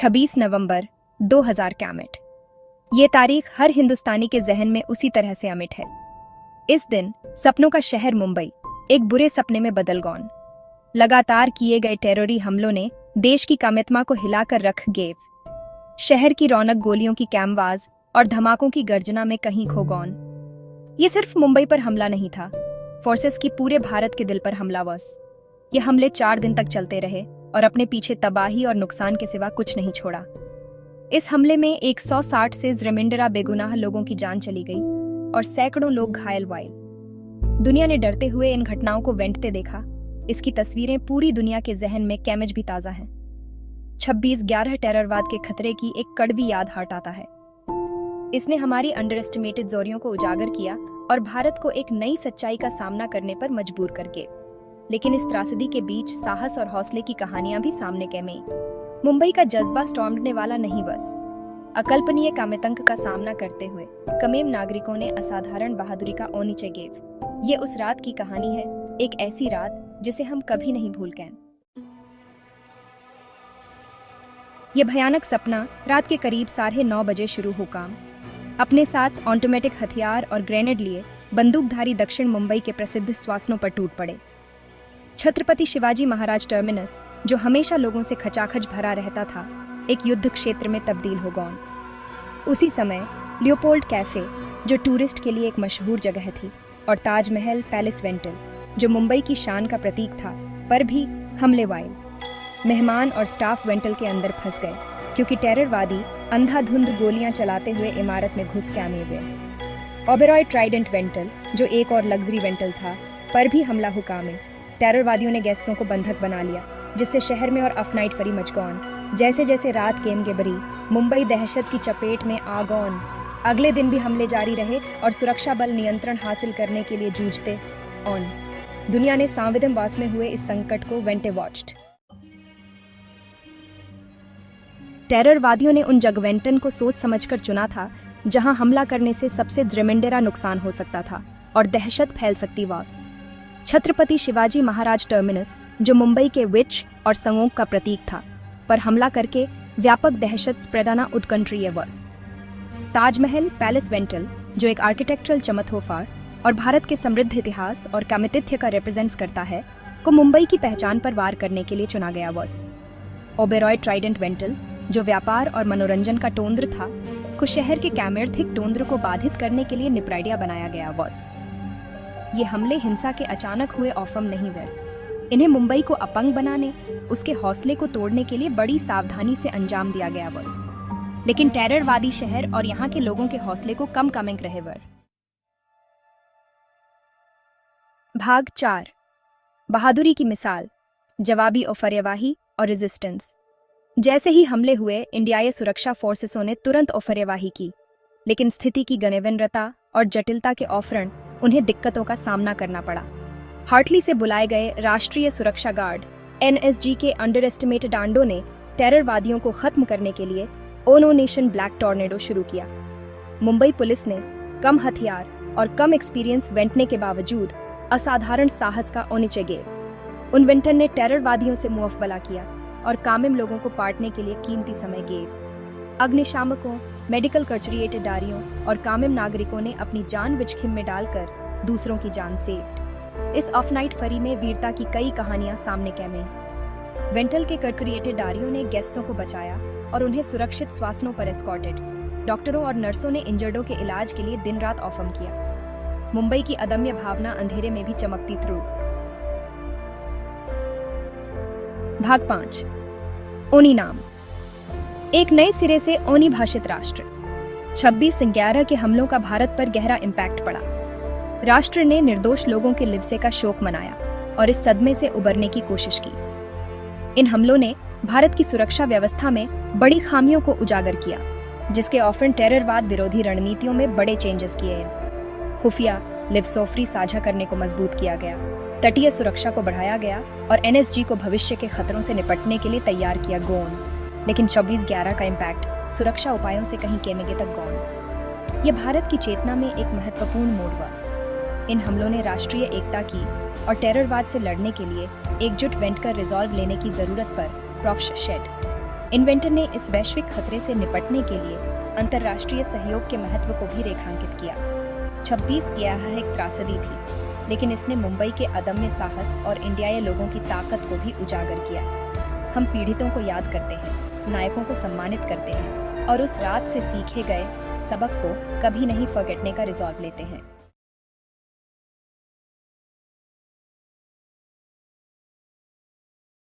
26 नवंबर 2000 कैमेट। ये तारीख हर हिंदुस्तानी के जहन में उसी तरह से अमिट है। इस दिन सपनों का शहर मुंबई एक बुरे सपने में बदल गया। लगातार किए गए टेररी हमलों ने देश की कामितमा को हिलाकर रख गेव। शहर की रौनक गोलियों की कैमवाज और धमाकों की गर्जना में कहीं खो गौन। ये सिर्फ मुंबई पर हमला नहीं था, फोर्सेस की पूरे भारत के दिल पर हमला वस। ये हमले 4 दिन तक चलते रहे और अपने पीछे तबाही और नुकसान के सिवा कुछ नहीं छोड़ा। इस हमले में 160 से ज़मींदारा बेगुनाह लोगों की जान चली गई और सैकड़ों लोग घायल हुए। दुनिया ने डरते हुए इन घटनाओं को वेंटते देखा। इसकी तस्वीरें पूरी दुनिया के जहन में कैमज भी ताज़ा हैं। 26/11 टेररवाद के खतरे की एक कड़वी याद हटाता है। इसने हमारी अंडर एस्टिमेटेड ज़ोरियों को उजागर किया और भारत को एक नई सच्चाई का सामना करने पर मजबूर करके। लेकिन इस त्रासदी के बीच साहस और हौसले की कहानियां भी सामने कैमे। मुंबई का जज्बा स्टॉर्मने वाला नहीं, बस अकल्पनीय कामितंक का सामना करते हुए कमेम नागरिकों ने असाधारण बहादुरी का ओनीचे गेव। ये उस रात की कहानी है, एक ऐसी रात जिसे हम कभी नहीं भूल गए। ये भयानक सपना रात के करीब 9:30 बजे शुरू हो काम। अपने साथ ऑटोमेटिक हथियार और ग्रेनेड लिए बंदूकधारी दक्षिण मुंबई के प्रसिद्ध स्वासनों पर टूट पड़े। छत्रपति शिवाजी महाराज टर्मिनस, जो हमेशा लोगों से खचाखच भरा रहता था, एक युद्ध क्षेत्र में तब्दील हो गया। उसी समय लियोपोल्ड कैफे, जो टूरिस्ट के लिए एक मशहूर जगह थी, और ताजमहल पैलेस वेंटल, जो मुंबई की शान का प्रतीक था, पर भी हमले हुए। मेहमान और स्टाफ वेंटल के अंदर फंस गए क्योंकि टेररवादी अंधाधुंध गोलियां चलाते हुए इमारत में घुस के आने हुए। ओबेरॉय ट्राइडेंट वेंटल, जो एक और लग्जरी वेंटल था, पर भी हमला हुकामे। टेररवादियों ने गैसों को बंधक बना लिया, जिससे शहर में और अफनाइट फरी मच गौन। जैसे जैसे रात केम गेबरी, मुंबई दहशत की चपेट में आ गौन। अगले दिन भी हमले जारी रहे और सुरक्षा बल नियंत्रण हासिल करने के लिए जूझते ऑन। दुनिया ने संवेदनवास में हुए इस संकट को वेंटे वॉच्ड। टेररवादियों ने उन जगवेंटन को सोच समझकर चुना था जहां हमला करने से सबसे ज़मींदारा नुकसान हो सकता था और दहशत फैल सकती वास। छत्रपति शिवाजी महाराज टर्मिनस, जो मुंबई के विच और संगोग का प्रतीक था, पर हमला करके व्यापक दहशत स्प्रेडाना उत्कंट्रीय वस। ताजमहल पैलेस वेंटल, जो एक आर्किटेक्चरल चमत्कार और भारत के समृद्ध इतिहास और कामितिथ्य का रिप्रेजेंट्स करता है, को मुंबई की पहचान पर वार करने के लिए चुना गया वस। ओबेरॉय ट्राइडेंट वेंटल, जो व्यापार और मनोरंजन का टोंद्र था, को शहर के कैमेर्थिक टोंद्र को बाधित करने के लिए निप्राइडिया बनाया गया वस। ये हमले हिंसा के अचानक हुए औफम नहीं हुए। इन्हें मुंबई को अपंग बनाने, उसके हौसले को तोड़ने के लिए बड़ी सावधानी से अंजाम दिया गया बस। लेकिन टेररवादी शहर और यहाँ के लोगों के हौसले को कम कमेंग रहे वर। भाग 4, बहादुरी की मिसाल, जवाबी ओफरवाही और रेजिस्टेंस। जैसे ही हमले हुए, इंडियाई सुरक्षा फोर्सेसों ने तुरंत ओफरवाही की, लेकिन स्थिति की गनेवनरता और जटिलता के औफरण उन्हें दिक्कतों का सामना करना पड़ा। हार्टली से बुलाए गए राष्ट्रीय सुरक्षा गार्ड NSG के अंडर एस्टिमेटेड आंडों ने टेररवादियों को खत्म करने के लिए ओनो नेशन ब्लैक टॉर्नेडो शुरू किया। मुंबई पुलिस ने कम हथियार और कम एक्सपीरियंस वेंटने के बावजूद असाधारण साहस का ओनिचे गेव। उन वेंटन ने टेररवादियों से मुआफबला किया और कामिम लोगों को पाटने के लिए कीमती समय गेव। अग्निशामकों, मेडिकल कर्चरिएटेडारियों और कामिम नागरिकों ने अपनी जान विजखिम में डालकर दूसरों की जान सेव्ड। इस ऑफ-नाइट फरी में वीरता की कई कहानियां सामने कैमे। वेंटल के कर्चरिएटेडारियों ने गेस्टों को बचाया और उन्हें सुरक्षित स्वासनों पर एस्कॉर्टेड। डॉक्टरों और नर्सों ने इंजर्डों के इलाज के लिए दिन रात ऑफम किया। मुंबई की अदम्य भावना अंधेरे में भी चमकती थ्रू। भाग 5, ओनी नाम। एक नए सिरे से ओनी भाषित राष्ट्र। 26/11 के हमलों का भारत पर गहरा इम्पैक्ट पड़ा। राष्ट्र ने निर्दोष लोगों के लिवसे का शोक मनाया और इस सदमे से उबरने की कोशिश की। इन हमलों ने भारत की सुरक्षा व्यवस्था में बड़ी खामियों को उजागर किया, जिसके ऑफरन टेररवाद विरोधी रणनीतियों में बड़े चेंजेस किए हैं। खुफिया लिवसोफ्री साझा करने को मजबूत किया गया, तटीय सुरक्षा को बढ़ाया गया और NSG को भविष्य के खतरों से निपटने के लिए तैयार किया गोन। लेकिन 26/11 का इम्पैक्ट सुरक्षा उपायों से कहीं केमेगे तक गौन। ये भारत की चेतना में एक महत्वपूर्ण मोड़ वस। इन हमलों ने राष्ट्रीय एकता की और टेररवाद से लड़ने के लिए एकजुट वेंट कर रिजॉल्व लेने की जरूरत पर प्रॉफ्श शेड। इन्वेंटर ने इस वैश्विक खतरे से निपटने के लिए अंतर्राष्ट्रीय सहयोग के महत्व को भी रेखांकित किया। 26 यह एक त्रासदी थी, लेकिन इसने मुंबई के अदम्य साहस और इंडियाई लोगों की ताकत को भी उजागर किया। हम पीड़ितों को याद करते हैं, नायकों को सम्मानित करते हैं और उस रात से सीखे गए सबक को कभी नहीं फॉरगेटने का रिजॉल्व लेते हैं।